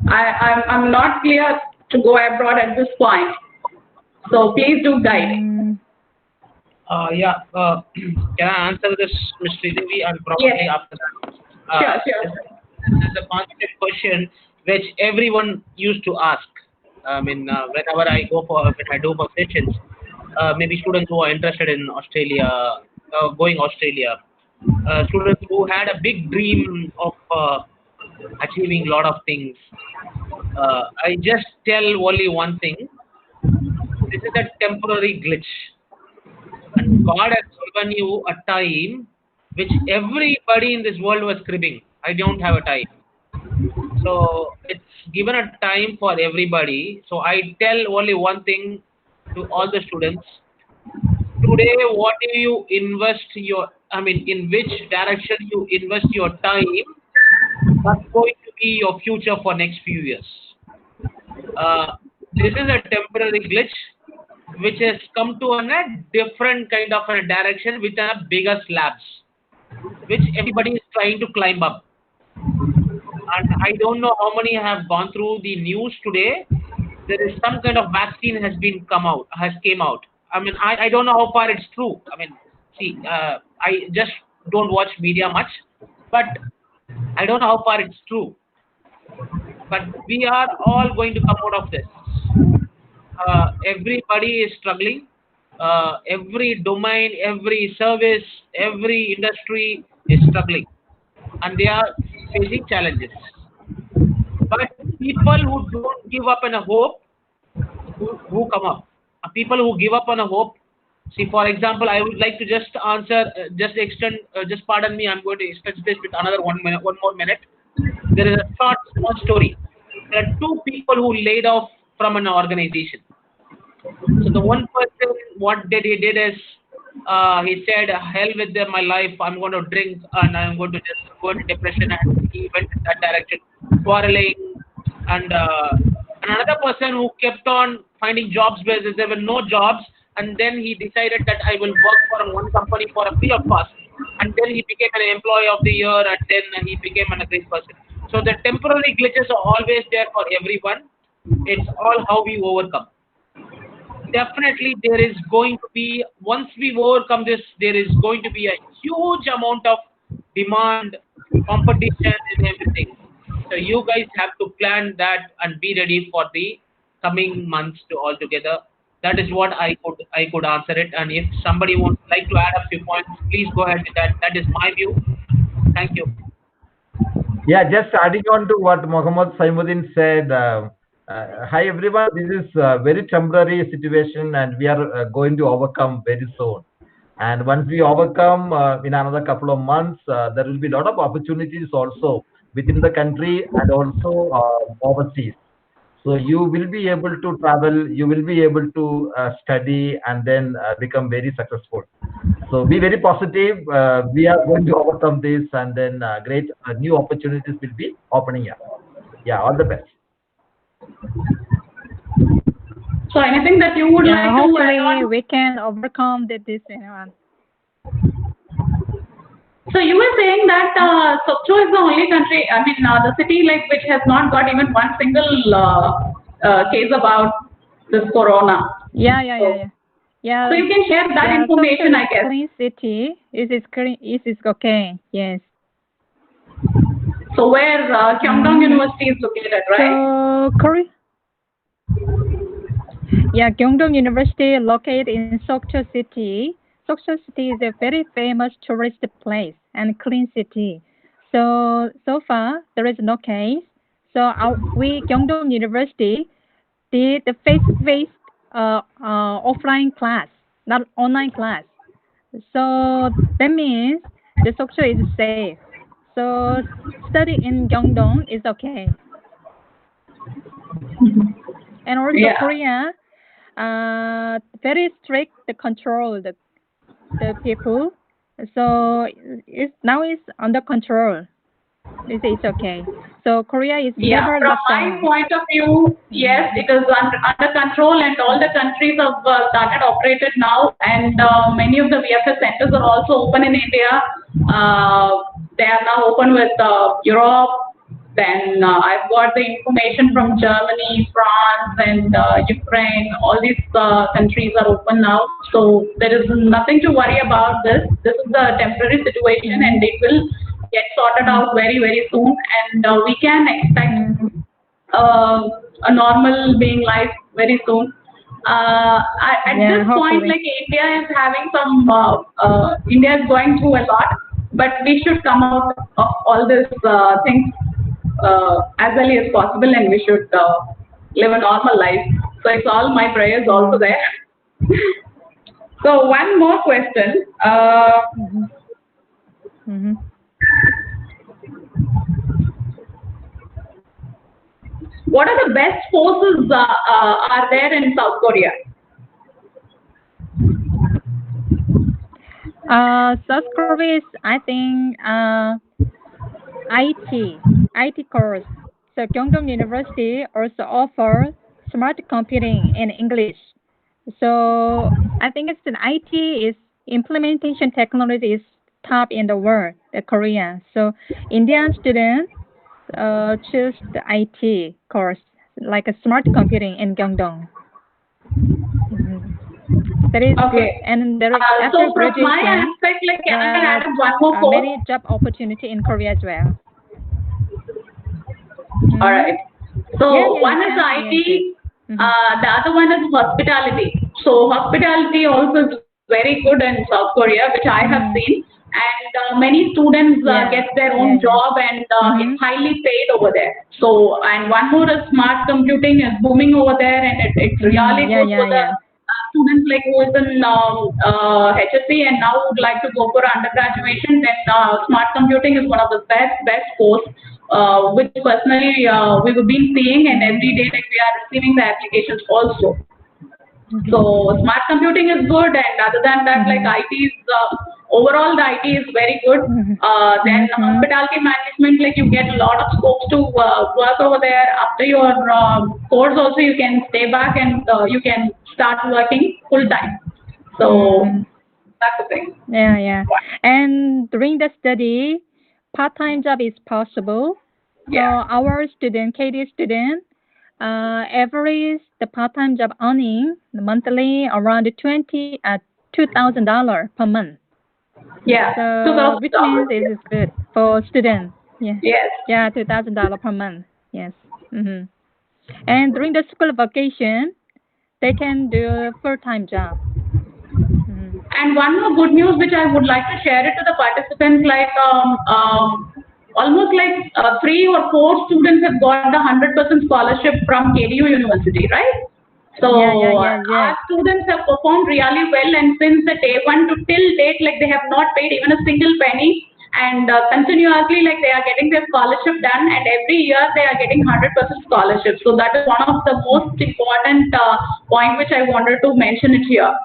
I'm not clear to go abroad at this point. So please do guide. Can I answer this, Ms. Sridevi, and probably after that? Sure. This is a constant question which everyone used to ask. I mean, whenever I do for sessions, maybe students who are interested in Australia, going Australia, students who had a big dream of achieving a lot of things. I just tell only one thing. This is a temporary glitch. And God has given you a time which everybody in this world was cribbing. I don't have a time. So it's given a time for everybody. So I tell only one thing to all the students. Today, what do you invest in which direction you invest your time, that's going to be your future for next few years. This is a temporary glitch which has come to a different kind of a direction with a bigger slabs, which everybody is trying to climb up. And I don't know how many have gone through the news today. There is some kind of vaccine has came out. I mean, I don't know how far it's true. I mean, see, I just don't watch media much, but I don't know how far it's true. But we are all going to come out of this. Everybody is struggling. Every domain, every service, every industry is struggling, and they are facing challenges. But people who don't give up on a hope, who come up. People who give up on a hope. See, for example, I would like to just answer, just pardon me, I'm going to stretch this with another one more minute. There is a small story. There are two people who laid off from an organization. So the one person, what he did is, he said, hell with my life, I'm going to drink and I'm going to just go into depression, and he went in that direction, quarreling. And another person who kept on finding jobs where there were no jobs, and then he decided that I will work for one company for a free of cost, and then he became an employee of the year, and then he became a great person. So the temporary glitches are always there for everyone. It's all how we overcome. Definitely there is going to be, once we overcome this, there is going to be a huge amount of demand, competition and everything. So you guys have to plan that and be ready for the coming months to all together. That is what I could answer it. And if somebody would like to add a few points, please go ahead with that. That is my view. Thank you. Yeah, just adding on to what Mohammed Samuiddin said. Hi everyone, this is a very temporary situation, and we are going to overcome very soon. And once we overcome in another couple of months, there will be a lot of opportunities also within the country and also overseas. So you will be able to travel, you will be able to study, and then become very successful. So be very positive. We are going to overcome this, and then great new opportunities will be opening up. Yeah, all the best. So anything that you would like to hopefully add on? we can overcome this. So you were saying that Sokcho is the only country, I mean, the city like which has not got even one single case about this corona. Yeah. So you can share that information, I guess. Clean city. It is okay. Yes. So where Kyongdong University is located, right? So Korea. Yeah, Kyongdong University located in Sokcho City. Sokcho City is a very famous tourist place and clean city. So far there is no case. So we Kyongdong University did the face-to-face offline class, not online class. So that means the Sokcho is safe. So study in Kyongdong is okay. And also Korea, very strict control the people. So now it's under control. It's okay. So Korea is never from locked my down. point of view, yes, it is under control, and all the countries have started operated now, and many of the VFS centers are also open in India. They are now open with Europe. Then I've got the information from Germany, France, and Ukraine. All these countries are open now, so there is nothing to worry about this. This is a temporary situation, and it will get sorted out very, very soon, and we can expect a normal being life very soon. At this point, like India is having some, India is going through a lot, but we should come out of all these things as early as possible, and we should live a normal life. So it's all my prayers also there. So one more question. What are the best courses are there in South Korea? South Korea is, I think, IT course. So Kyungdong University also offers smart computing in English. So I think it's an IT is implementation technology is top in the world, the Korea. So Indian students choose the IT course, like a smart computing in Kyungdong. That is okay. Good. And there is after so from graduation, my aspect, like can I add one more course? many job opportunity in Korea as well. All right. So one is can. IT, the other one is hospitality. So hospitality also is very good in South Korea, which I have seen. And many students get their own job, and it's highly paid over there. So, and one more is smart computing is booming over there, and it's really good for the students like who is in HSC and now would like to go for undergraduation. Then smart computing is one of the best course, which personally we have been seeing, and every day like we are receiving the applications also. So smart computing is good, and other than that, like IT is overall the IT is very good. Then hospitality management, like you get a lot of scopes to work over there. After your course, also you can stay back and you can start working full time. So that's the thing. Yeah. And during the study, part-time job is possible. So our student, KD student, average the part-time job earning monthly around $2,000 per month. Yeah. So which means it is good for students. Yeah. Yes. Yeah, $2,000 per month. Yes. And during the school vacation, they can do a full-time job. And one more good news which I would like to share it to the participants, like almost like 3 or 4 students have got the 100% scholarship from KDU University, right? So our students have performed really well, and since the day 1 to till date, like they have not paid even a single penny, and continuously like they are getting their scholarship done, and every year they are getting 100% scholarship. So that is one of the most important point which I wanted to mention it here.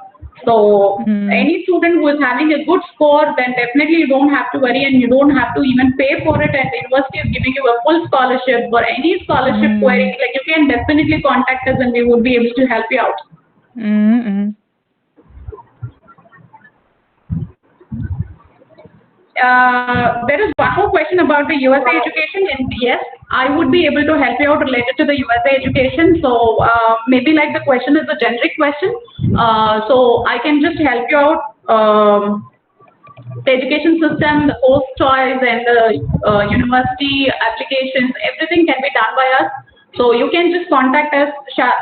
So any student who is having a good score, then definitely you don't have to worry, and you don't have to even pay for it, and the university is giving you a full scholarship for any scholarship query. Like you can definitely contact us, and we would be able to help you out. There is one more question about the USA education, and yes, I would be able to help you out related to the USA education. So maybe like the question is a generic question, so I can just help you out. The education system, the course choice, and the university applications, everything can be done by us. So you can just contact us.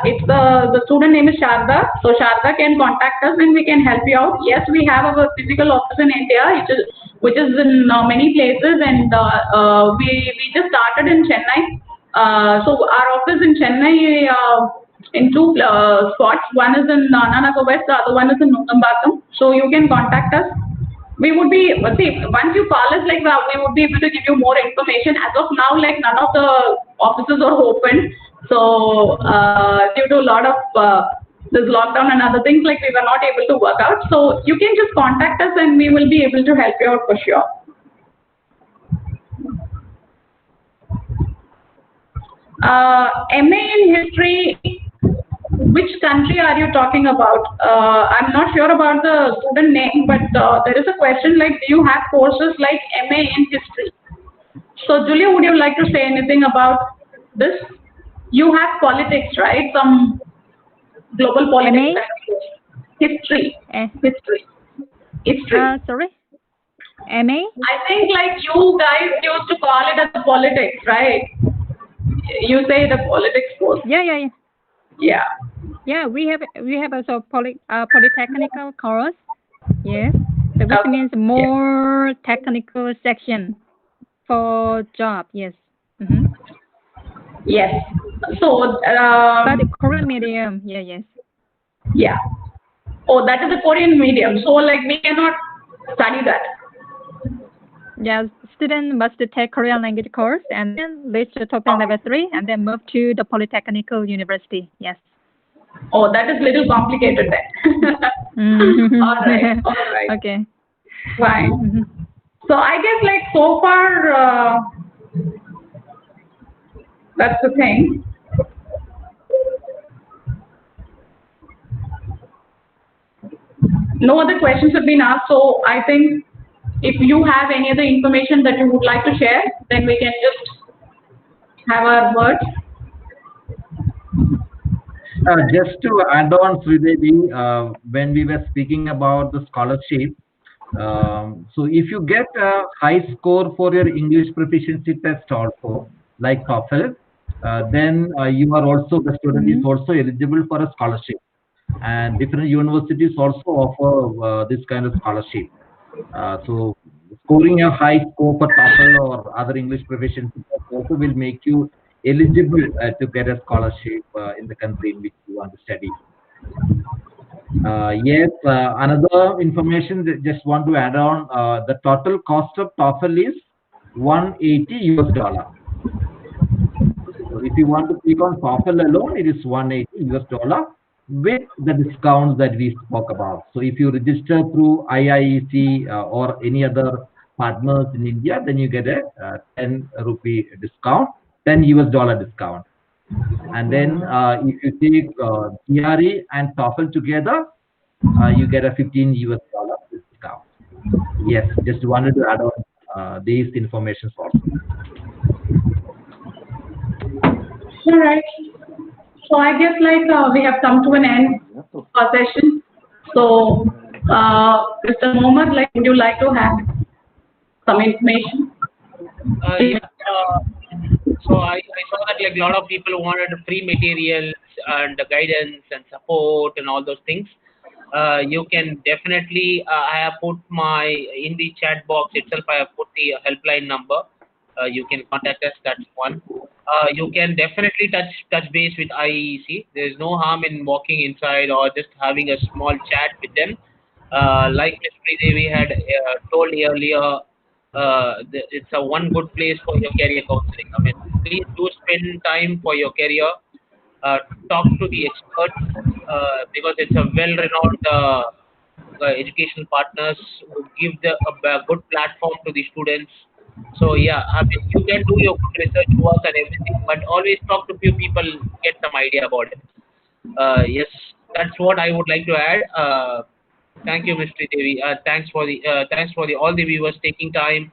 If the student name is Sharda, so Sharda can contact us and we can help you out. Yes, we have our physical office in India, which is in many places, and we just started in Chennai. So our office in Chennai in 2 spots. One is in Nanaka West, the other one is in Nungambakkam. So you can contact us. We would be, see, once you call us, like, we would be able to give you more information. As of now, like, none of the offices are open. So, due to a lot of this lockdown and other things, like we were not able to work out. So you can just contact us and we will be able to help you out for sure. MA in history, which country are you talking about? I'm not sure about the student name, but there is a question like, do you have courses like MA in history? So Julia, would you like to say anything about this? You have politics, right? Some global politics. History. History. Sorry? MA? I think like you guys used to call it as a politics, right? You say the politics course. Yeah, we have also polytechnical course. Yes. So which means more technical section for job. Yes. Yes. So but the Korean medium, yes. Yeah. Oh, that is a Korean medium. So like we cannot study that. Yeah, student must take Korean language course and then reach the TOEFL level 3 and then move to the polytechnical university. Yes. Oh, that is little complicated then. All right. Okay. Fine. So I guess like so far, that's the thing. No other questions have been asked, so I think if you have any other information that you would like to share, then we can just have our word. Just to add on, Sridevi, when we were speaking about the scholarship, so if you get a high score for your English proficiency test also, like TOEFL, then you are also, the student is also eligible for a scholarship. And different universities also offer this kind of scholarship. So scoring a high score for TOEFL or other English proficiency test also will make you eligible to get a scholarship in the country in which you want to study. Yes, another information that just want to add on, the total cost of TOEFL is $180 US. So if you want to click on TOEFL alone, it is $180 US with the discounts that we spoke about. So if you register through IIEC or any other partners in India, then you get a 10 rupee discount, $10 US discount. And then if you take GRE and TOEFL together, you get a $15 US discount. Yes, just wanted to add on these information also. All right. So I guess like we have come to an end of our session. So Mr. Mohammed, like, would you like to have some information? So I saw that like a lot of people wanted free materials and guidance and support and all those things. You can definitely, I have put in the chat box itself, I have put the helpline number. You can contact us, that's one. You can definitely touch base with IEEC. There is no harm in walking inside or just having a small chat with them. Like Ms. Sridevi had told earlier, it's a one good place for your career counseling. I mean, please do spend time for your career. Talk to the experts because it's a well-renowned educational partners who give a good platform to the students. So yeah, I mean, you can do your good research work and everything, but always talk to few people, get some idea about it. Yes, that's what I would like to add. Thank you, Ms. Sridevi. Thanks for all the viewers taking time,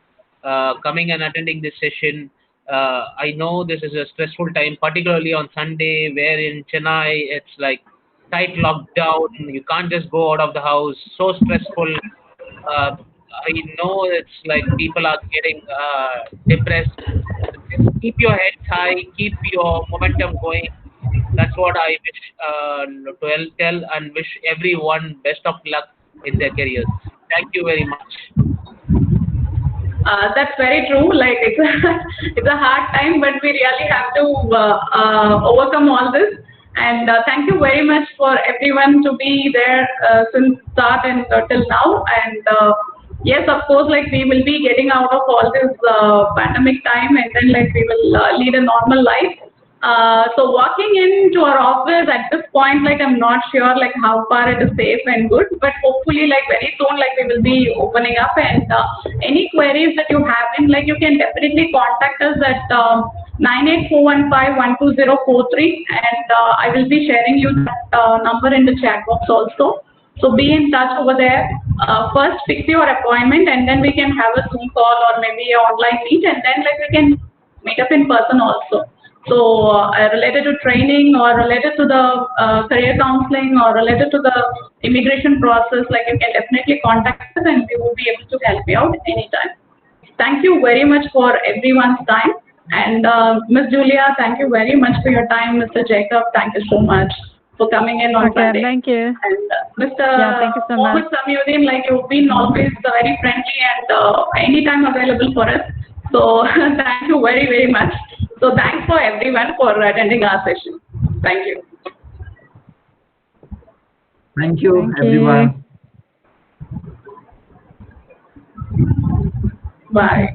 coming and attending this session. I know this is a stressful time, particularly on Sunday, where in Chennai it's like tight lockdown. You can't just go out of the house. So stressful. I know it's like people are getting depressed. Just keep your heads high, keep your momentum going. That's what I wish to tell and wish everyone best of luck in their careers. Thank you very much. That's very true. Like it's a hard time, but we really have to overcome all this. And thank you very much for everyone to be there since start and till now. And yes, of course, like we will be getting out of all this pandemic time, and then like we will lead a normal life. So walking into our office at this point, like I'm not sure like how far it is safe and good, but hopefully like very soon like we will be opening up, and any queries that you have in, like you can definitely contact us at 9841512043, and I will be sharing you that number in the chat box also. So be in touch over there. First fix your appointment, and then we can have a Zoom call or maybe an online meet, and then like we can meet up in person also. So related to training or related to the career counseling or related to the immigration process, like you can definitely contact us and we will be able to help you out anytime. Thank you very much for everyone's time. And Ms. Julia, thank you very much for your time. Mr. Jacob, thank you so much for coming in on Monday. Thank you. And Mr. Thank you so much. Samuiddin, like you've been always very friendly and anytime available for us. So thank you very, very much. So thanks for everyone for attending our session. Thank you. Thank you, everyone. Bye.